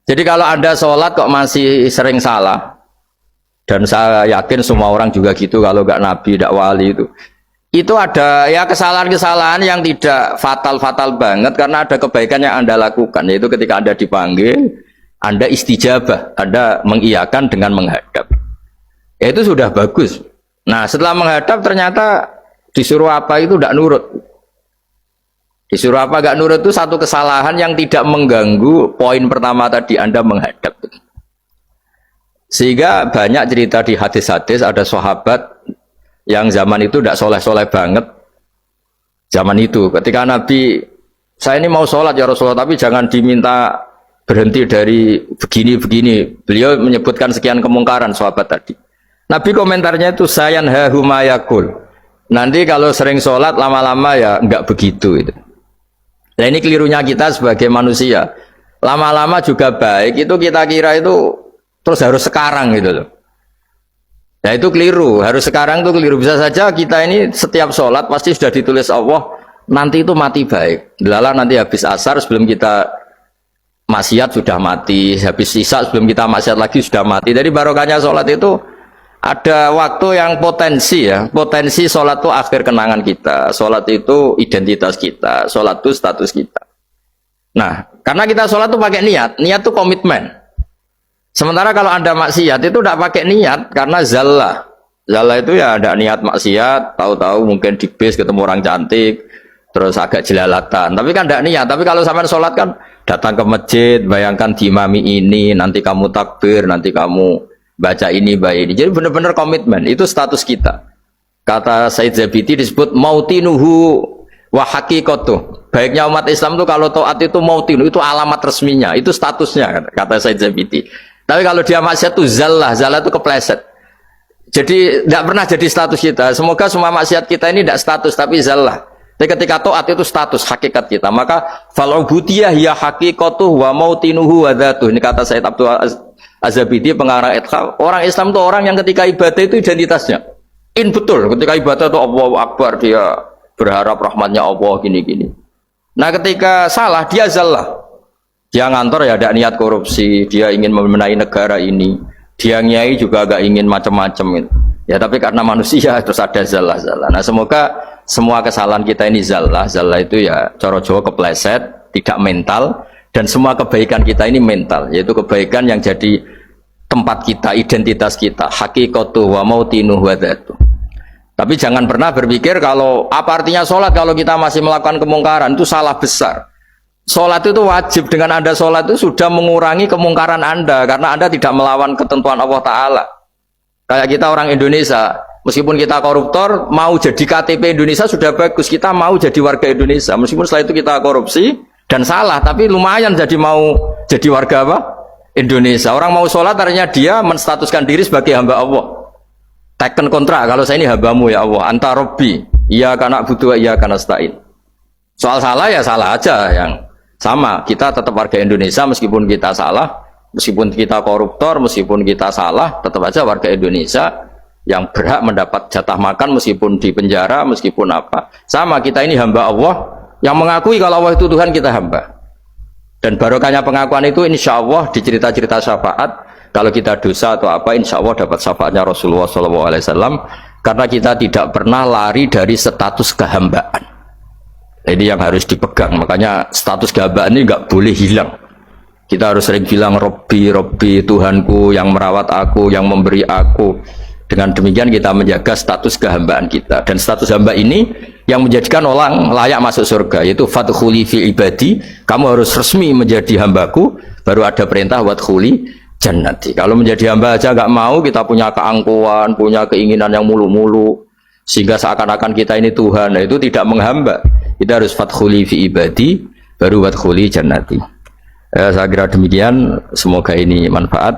Jadi kalau Anda sholat kok masih sering salah, dan saya yakin semua orang juga gitu, kalau nggak nabi, nggak wali itu ada ya kesalahan-kesalahan yang tidak fatal-fatal banget karena ada kebaikan yang Anda lakukan, yaitu ketika Anda dipanggil, Anda istijabah, Anda mengiyakan dengan menghadap. Ya itu sudah bagus. Nah setelah menghadap ternyata disuruh apa itu tidak nurut. Disuruh apa gak nurut itu satu kesalahan yang tidak mengganggu poin pertama tadi, Anda menghadap. Sehingga banyak cerita di hadis-hadis ada sahabat yang zaman itu tidak soleh-soleh banget. Zaman itu ketika Nabi, saya ini mau sholat ya Rasulullah, tapi jangan diminta berhenti dari begini-begini. Beliau menyebutkan sekian kemungkaran sahabat tadi. Nabi komentarnya itu sayan hahumayakul. Nanti kalau sering sholat lama-lama ya enggak begitu itu. Nah ini kelirunya kita sebagai manusia. Lama-lama juga baik, itu kita kira itu terus harus sekarang gitu loh. Nah itu keliru, harus sekarang itu keliru. Bisa saja kita ini setiap sholat pasti sudah ditulis Allah, nanti itu mati baik. Delala nanti habis asar sebelum kita maksiat sudah mati, habis sisa sebelum kita maksiat lagi sudah mati. Jadi barokahnya sholat itu ada waktu yang potensi ya, potensi sholat itu akhir kenangan kita, sholat itu identitas kita, sholat itu status kita. Nah, karena kita sholat itu pakai niat, niat itu komitmen. Sementara kalau Anda maksiat itu tidak pakai niat, karena zallah. Zallah itu ya ada niat maksiat, tahu-tahu mungkin di bis ketemu orang cantik, terus agak jelalatan. Tapi kan tidak niat. Tapi kalau sampai sholat kan datang ke masjid, bayangkan diimami ini, nanti kamu takbir, nanti kamu baca ini, baca ini. Jadi benar-benar komitmen. Itu status kita. Kata Said Zabidi disebut mautinuhu wa haqiqatuh. Baiknya umat Islam itu kalau taat itu mautinu, itu alamat resminya, itu statusnya, kata Said Zabidi. Tapi kalau dia maksiat itu zallah, zallah itu kepleset. Jadi tidak pernah jadi status kita. Semoga semua maksiat kita ini tidak status, tapi zallah. Tapi ketika taat itu status, hakikat kita. Maka fal'ubudiyah ya haqiqatuh wa mautinuhu wa dhatuh. Ini kata Said Abdul Az-Zabidi pengarang Ithaf. Orang Islam itu orang yang ketika ibadah itu identitasnya. Betul, ketika ibadah itu Allahu Akbar, dia berharap rahmatnya Allah gini-gini. Nah ketika salah dia zallah. Dia ngantor ya ada niat korupsi, dia ingin memenai negara ini, dia nyai juga agak ingin macam-macam. Ya tapi karena manusia terus ada zallah-zallah. Nah semoga semua kesalahan kita ini zallah, zallah itu ya cara Jawa kepleset, tidak mental, dan semua kebaikan kita ini mental, yaitu kebaikan yang jadi tempat kita, identitas kita, haqiqatuh wa mautinuh wa dhatuh. Tapi jangan pernah berpikir kalau apa artinya sholat kalau kita masih melakukan kemungkaran, itu salah besar. Sholat itu wajib, dengan Anda sholat itu sudah mengurangi kemungkaran Anda, karena Anda tidak melawan ketentuan Allah Ta'ala. Kayak kita orang Indonesia, meskipun kita koruptor, mau jadi KTP Indonesia sudah bagus, kita mau jadi warga Indonesia, meskipun setelah itu kita korupsi dan salah, tapi lumayan mau jadi warga apa? Indonesia. Orang mau sholat artinya dia menstatuskan diri sebagai hamba Allah. Teken kontrak, kalau saya ini hambamu ya Allah, anta robbi, iya karena butuh, iya karena stain. Soal salah ya salah aja, yang sama, kita tetap warga Indonesia meskipun kita salah, meskipun kita koruptor, meskipun kita salah, tetap aja warga Indonesia yang berhak mendapat jatah makan meskipun di penjara, meskipun apa. Sama, kita ini hamba Allah yang mengakui kalau Allah itu Tuhan, kita hamba. Dan barokahnya pengakuan itu insya Allah di cerita-cerita syafaat, kalau kita dosa atau apa, insya Allah dapat syafaatnya Rasulullah SAW, karena kita tidak pernah lari dari status kehambaan. Ini yang harus dipegang, makanya status kehambaan ini nggak boleh hilang. Kita harus sering bilang Robbi, Robbi, Tuhanku yang merawat aku, yang memberi aku. Dengan demikian kita menjaga status kehambaan kita. Dan status hamba ini yang menjadikan orang layak masuk surga, yaitu fadkhuli fi ibadi, kamu harus resmi menjadi hambaku, baru ada perintah wadkhuli jannati. Kalau menjadi hamba aja nggak mau, kita punya keangkuhan, punya keinginan yang mulu-mulu, sehingga seakan-akan kita ini Tuhan. Nah, itu tidak menghamba. Kita harus fadkhuli fi ibadi, baru wadkhuli jannati. Saya kira demikian, semoga ini manfaat.